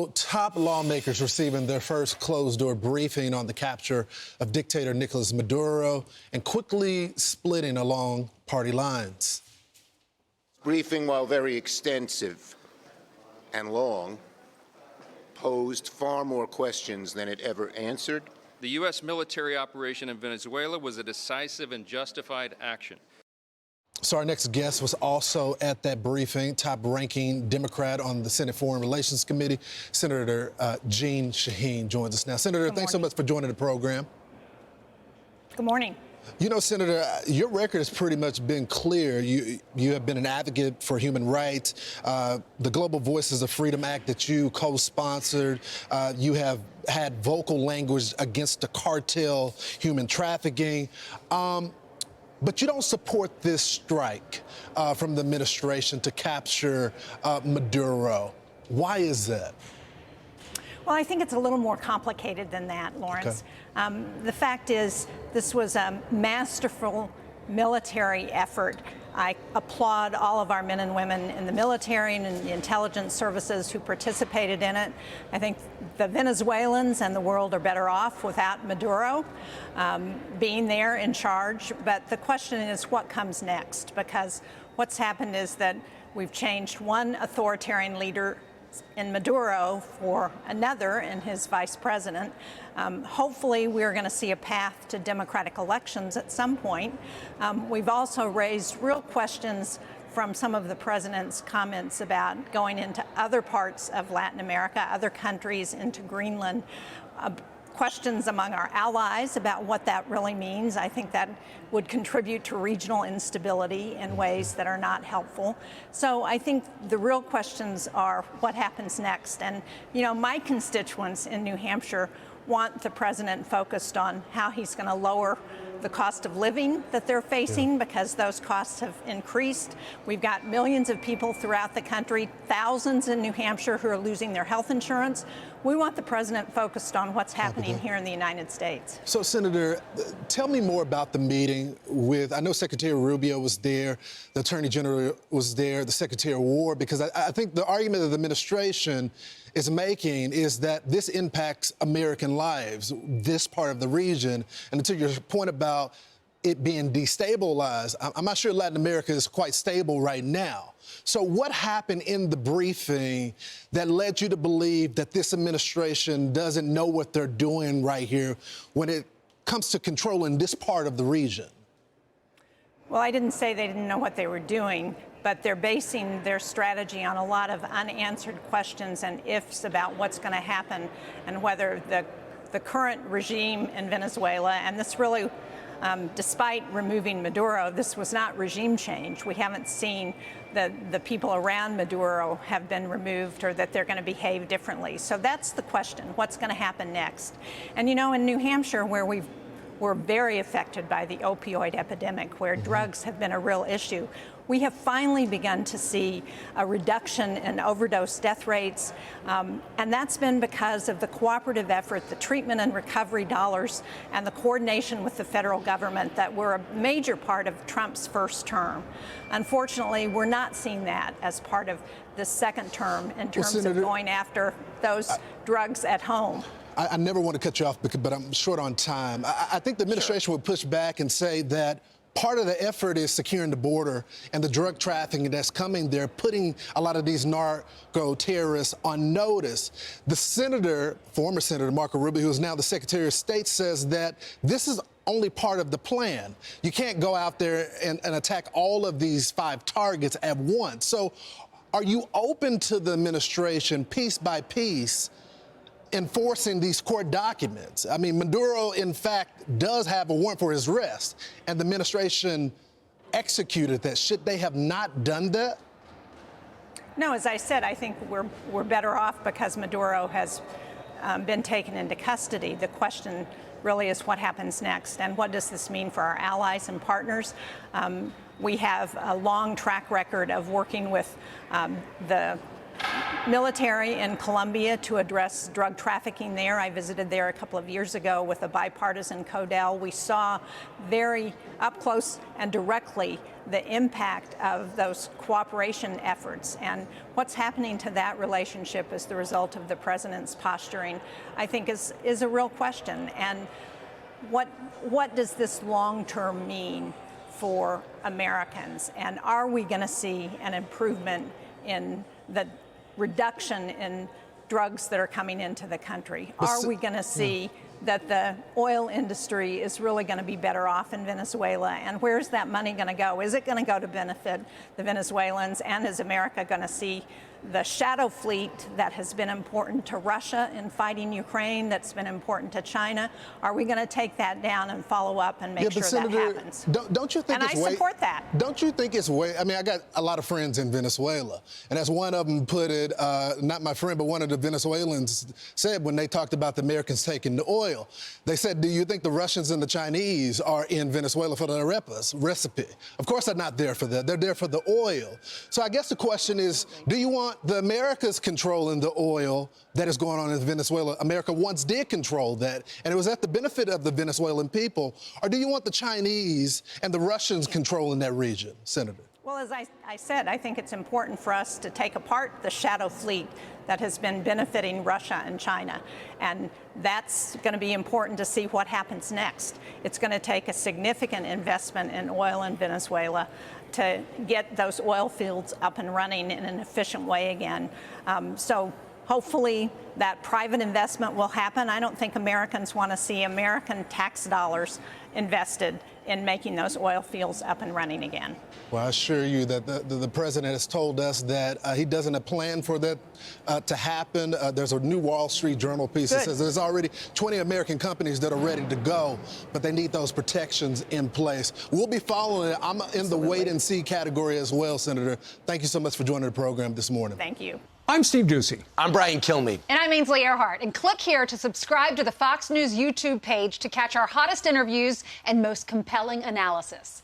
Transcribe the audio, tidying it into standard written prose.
So, top lawmakers receiving their first closed-door briefing on the capture of dictator Nicolas Maduro and quickly splitting along party lines. Briefing, while very extensive and long, posed far more questions than it ever answered. The U.S. military operation in Venezuela was a decisive and justified action. So our next guest was also at that briefing, top-ranking Democrat on the Senate Foreign Relations Committee. Senator Jeanne Shaheen joins us now. Senator, thanks so much for joining the program. Good morning. You know, Senator, your record has pretty much been clear. You have been an advocate for human rights. The Global Voices of Freedom Act that you co-sponsored. You have had vocal language against the cartel human trafficking. But you don't support this strike from the administration to capture Maduro. Why is that? Well, I think it's a little more complicated than that, Lawrence. Okay. The fact is, this was a masterful military effort. I applaud all of our men and women in the military and in the intelligence services who participated in it. I think the Venezuelans and the world are better off without Maduro being there in charge. But the question is, what comes next? Because what's happened is that we've changed one authoritarian leader in Maduro for another in his vice president. Hopefully, we're going to see a path to democratic elections at some point. We've also raised real questions from some of the president's comments about going into other parts of Latin America, other countries, into Greenland. Questions among our allies about what that really means. I think that would contribute to regional instability in ways that are not helpful. So I think the real questions are what happens next. And, you know, my constituents in New Hampshire want the president focused on how he's going to lower the cost of living that they're facing, because those costs have increased. We've got millions of people throughout the country, thousands in New Hampshire who are losing their health insurance. We want the president focused on what's happening here in the United States. So, Senator, tell me more about the meeting with, I know Secretary Rubio was there, the Attorney General was there, the Secretary of War, because I think the argument that the administration is making is that this impacts American lives, this part of the region. And to your point about it being destabilized, I'm not sure Latin America is quite stable right now. So what happened in the briefing that led you to believe that this administration doesn't know what they're doing right here when it comes to controlling this part of the region? Well, I didn't say they didn't know what they were doing, but they're basing their strategy on a lot of unanswered questions and ifs about what's going to happen and whether the current regime in Venezuela, and this really, despite removing Maduro, this was not regime change. We haven't seen that the people around Maduro have been removed or that they're going to behave differently. So that's the question, what's going to happen next? And you know, in New Hampshire, where we're very affected by the opioid epidemic, where drugs have been a real issue, we have finally begun to see a reduction in overdose death rates, and that's been because of the cooperative effort, the treatment and recovery dollars, and the coordination with the federal government that were a major part of Trump's first term. Unfortunately, we're not seeing that as part of the second term in terms of going after those drugs at home. I never want to cut you off, but I'm short on time. I think the administration would push back and say that part of the effort is securing the border and the drug trafficking that's coming there, putting a lot of these narco-terrorists on notice. The senator, former Senator Marco Rubio, who is now the Secretary of State, says that this is only part of the plan. You can't go out there and attack all of these 5 targets at once. So are you open to the administration, piece by piece, enforcing these court documents? I mean, Maduro, in fact, does have a warrant for his arrest, and the administration executed that. Should they have not done that? No, as I said, I think we're better off because Maduro has been taken into custody. The question really is what happens next, and what does this mean for our allies and partners? We have a long track record of working with the military in Colombia to address drug trafficking there. I visited there a couple of years ago with a bipartisan CODEL. We saw very up close and directly the impact of those cooperation efforts, and what's happening to that relationship as the result of the president's posturing, I think is a real question. And what does this long-term mean for Americans? And are we going to see an improvement in the reduction in drugs that are coming into the country? Are we going to see that the oil industry is really going to be better off in Venezuela? And where's that money going to go? Is it going to go to benefit the Venezuelans? And is America going to see the shadow fleet that has been important to Russia in fighting Ukraine, that's been important to China? Are we going to take that down and follow up and make sure Senator, that happens? Don't you think and I support that. Don't you think it's way? I mean, I got a lot of friends in Venezuela, and as one of them put it, not my friend, but one of the Venezuelans said when they talked about the Americans taking the oil, they said, "Do you think the Russians and the Chinese are in Venezuela for the recipe?" Of course, they're not there for that. They're there for the oil. So I guess the question is, do you want the Americas controlling the oil that is going on in Venezuela? America once did control that, and it was at the benefit of the Venezuelan people. Or do you want the Chinese and the Russians controlling that region, Senator? Well, as I said, I think it's important for us to take apart the shadow fleet that has been benefiting Russia and China. And that's going to be important to see what happens next. It's going to take a significant investment in oil in Venezuela to get those oil fields up and running in an efficient way again. So hopefully that private investment will happen. I don't think Americans want to see American tax dollars invested in making those oil fields up and running again. Well, I assure you that the president has told us that he doesn't have a plan for that to happen. There's a new Wall Street Journal piece that says there's already 20 American companies that are ready to go, but they need those protections in place. We'll be following it. I'm in the wait and see category as well, Senator. Thank you so much for joining the program this morning. Thank you. I'm Steve Doocy. I'm Brian Kilmeade. And I'm Ainsley Earhart. And click here to subscribe to the Fox News YouTube page to catch our hottest interviews and most compelling analysis.